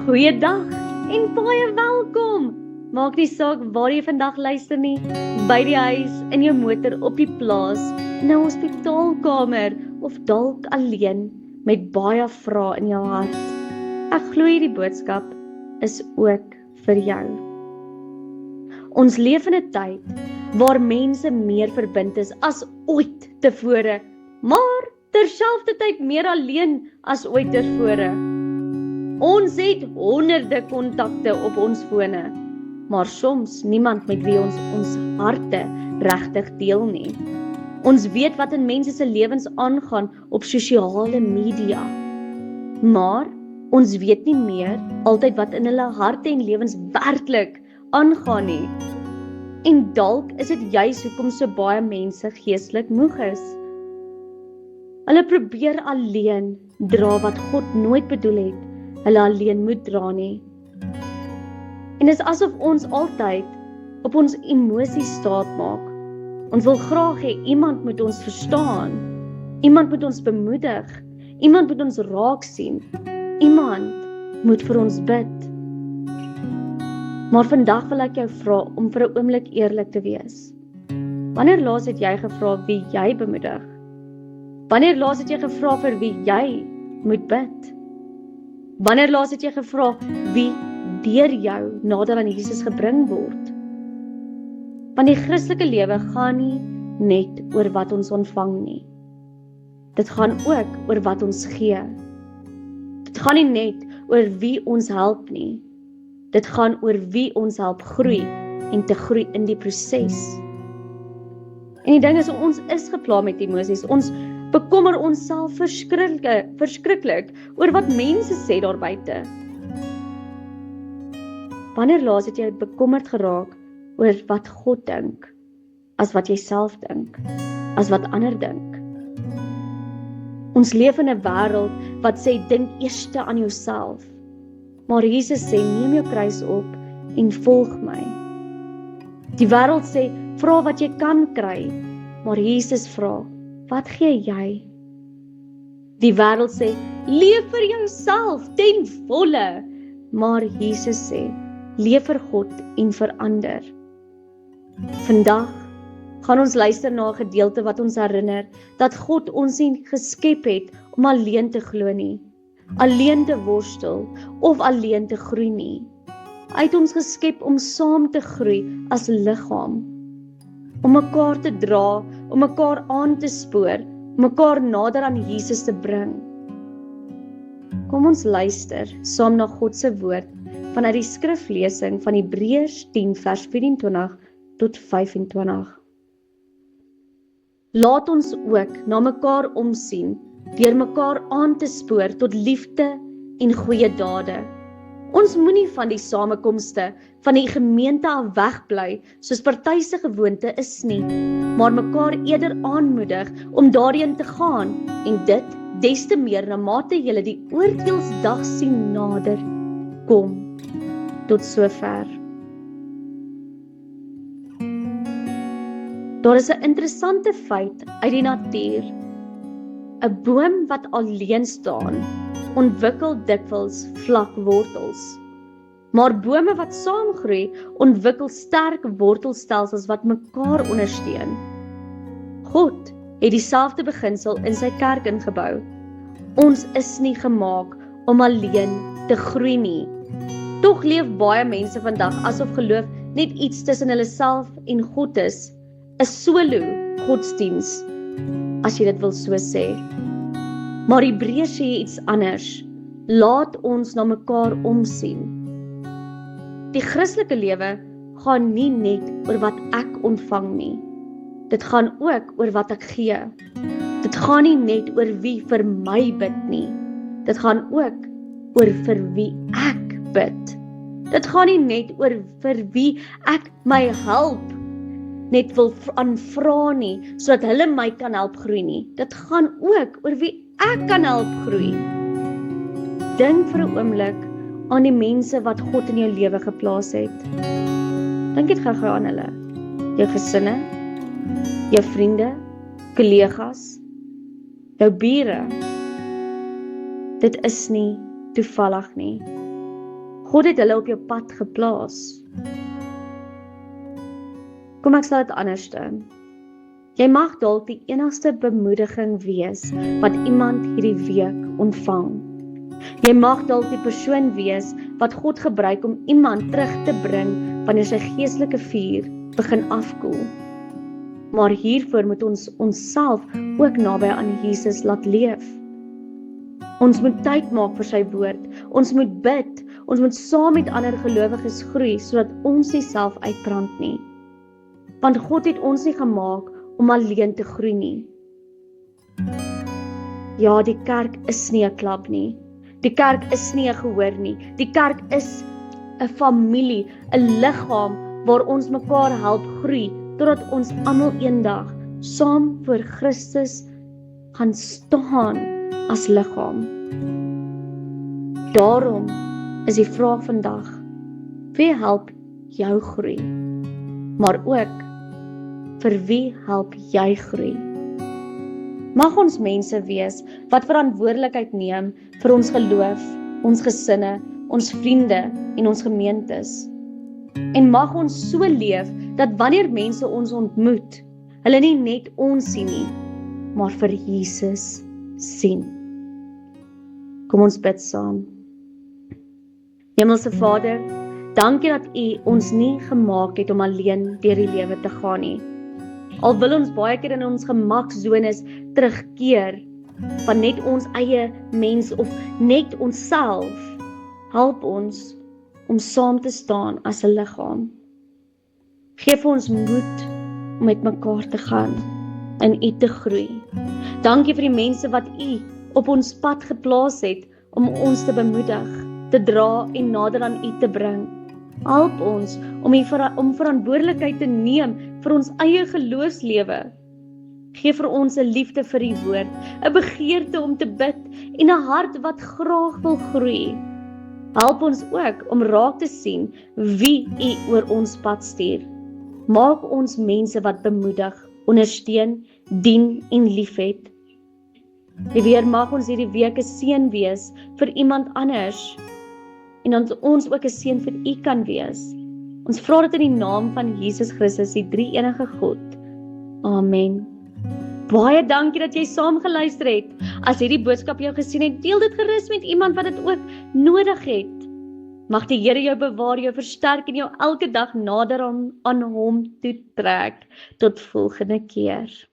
Goeiedag en baie welkom. Maak nie saak waar jy vandag luister nie, by die huis, in jou motor, op die plaas, in 'n hospitaalkamer of dalk alleen met baie vrae in jou hart. Ek glo hierdie boodskap is ook vir jou. Ons leef in 'n tyd waar mense meer verbind is as ooit tevore, maar terselfdertyd meer alleen as ooit tevore. Ons het honderde kontakte op ons fone, maar soms niemand met wie ons harte regtig deel nie. Ons weet wat in mense se lewens aangaan op sosiale media, maar ons weet nie meer altyd wat in hulle harte en lewens werklik aangaan nie. En dalk is dit juis hoekom so baie mense geestelik moeg is. Hulle probeer alleen dra wat God nooit bedoel het hulle alleen moet dra nie. En dis asof ons altyd op ons emosies staat maak. Ons wil graag hê iemand moet ons verstaan, iemand moet ons bemoedig, iemand moet ons raak sien, iemand moet vir ons bid. Maar vandag wil ek jou vra om vir 'n oomblik eerlik te wees. Wanneer laas het jy gevra wie jy bemoedig? Wanneer laas het jy gevra vir wie jy moet bid? Wanneer laas het jy gevra wie deur jou nader aan Jesus gebring word? Want die Christelike lewe gaan nie net oor wat ons ontvang nie. Dit gaan ook oor wat ons gee. Dit gaan nie net oor wie ons help nie. Dit gaan oor wie ons help groei en te groei in die proses. En die ding is, ons is gepla met emosies. Ons bekommer onsself verskriklik oor wat mense sê daar buite. Wanneer laas het jy bekommerd geraak oor wat God dink, as wat jy self dink, as wat ander dink? Ons leef in 'n wêreld wat sê dink eers aan jouself. Maar Jesus sê neem jou kruis op en volg my. Die wêreld sê vra wat jy kan kry, maar Jesus vra wat gee jy? Die wêreld sê leef vir jouself ten volle, maar Jesus sê leef vir God en vir ander. Vandag gaan ons luister na 'n gedeelte wat ons herinner dat God ons nie geskep het om alleen te glo nie, alleen te worstel of alleen te groei nie. Hy het ons geskep om saam te groei as liggaam, om mekaar te dra, om mekaar aan te spoor, om mekaar nader aan Jesus te bring. Kom ons luister saam na God se woord vanuit die skriflesing van Hebreërs 10 vers 24 tot 25. Laat ons ook na mekaar omsien, deur mekaar aan te spoor tot liefde en goeie dade. Ons moenie van die samekomste van die gemeente af wegbly, soos party se gewoonte is nie, maar mekaar eerder aanmoedig om daarheen te gaan, en dit des te meer na mate julle die oordeelsdag sien nader kom. Tot sover. Daar is 'n interessante feit uit die natuur. 'n Boom wat alleen staan, ontwikkel dikwels vlak wortels. Maar bome wat saamgroei, ontwikkel sterk wortelstelsels wat mekaar ondersteun. God het dieselfde beginsel in sy kerk ingebou. Ons is nie gemaak om alleen te groei nie. Tog leef baie mense vandag asof geloof net iets tussen hulle self en God is. 'n solo godsdiens, as jy dit wil so sê. Maar Hebreërs sê iets anders. Laat ons na mekaar omsien. Die Christelike lewe gaan nie net oor wat ek ontvang nie. Dit gaan ook oor wat ek gee. Dit gaan nie net oor wie vir my bid nie. Dit gaan ook oor vir wie ek bid. Dit gaan nie net oor vir wie ek my help net wil aanvra nie, sodat hulle my kan help groei nie. Dit gaan ook oor wie ek kan help groei. Dink vir 'n oomblik aan die mense wat God in jou lewe geplaas het. Dink dit gou aan hulle. Jou gesinne, jou vriende, kollegas, jou bure. Dit is nie toevallig nie. God het hulle op jou pad geplaas. Kom ek sal dit anderste. Jy mag dalk die enigste bemoediging wees wat iemand hierdie week ontvang. Jy mag dalk die persoon wees wat God gebruik om iemand terug te bring wanneer sy geestelike vuur begin afkoel. Maar hiervoor moet ons onsself ook naby aan Jesus laat leef. Ons moet tyd maak vir sy woord, ons moet bid, ons moet saam met ander gelowiges groei, sodat ons nie self uitbrand nie. Want God het ons nie gemaak om alleen te groei nie. Ja, die kerk is nie 'n klub nie. Die kerk is nie 'n gehoor nie. Die kerk is 'n familie, 'n liggaam waar ons mekaar help groei, totdat ons almal eendag saam voor Christus gaan staan as liggaam. Daarom is die vraag vandag, wie help jou groei? Maar ook, vir wie help jy groei? Mag ons mense wees wat verantwoordelikheid neem vir ons geloof, ons gesinne, ons vriende en ons gemeentes. En mag ons so leef, dat wanneer mense ons ontmoet, hulle nie net ons sien nie, maar vir Jesus sien. Kom ons bid saam. Hemelse Vader, dankie dat U ons nie gemaak het om alleen deur die lewe te gaan nie. Al wil ons baie keer in ons gemakszones terugkeer, van net ons eie mens of net onsself, help ons om saam te staan as 'n liggaam. Geef ons moed om met mekaar te gaan, in U te groei. Dankie vir die mense wat U op ons pad geplaas het, om ons te bemoedig, te dra en nader aan U te bring. Help ons om verantwoordelikheid te neem vir ons eie geloofslewe. Geef vir ons 'n liefde vir U woord, 'n begeerte om te bid en 'n hart wat graag wil groei. Help ons ook om raak te sien wie U oor ons pad stuur. Maak ons mense wat bemoedig, ondersteun, dien en liefhet. Weer mag ons hierdie week 'n seën wees vir iemand anders, en dat ons ook 'n seën vir U kan wees. Ons vra dit in die naam van Jesus Christus, die drie-enige God. Amen. Baie dankie dat jy saam geluister het. As hierdie boodskap jou gesien het, deel dit gerus met iemand wat dit ook nodig het. Mag die Here jou bewaar, jou versterk en jou elke dag nader aan hom toe trek. Tot volgende keer.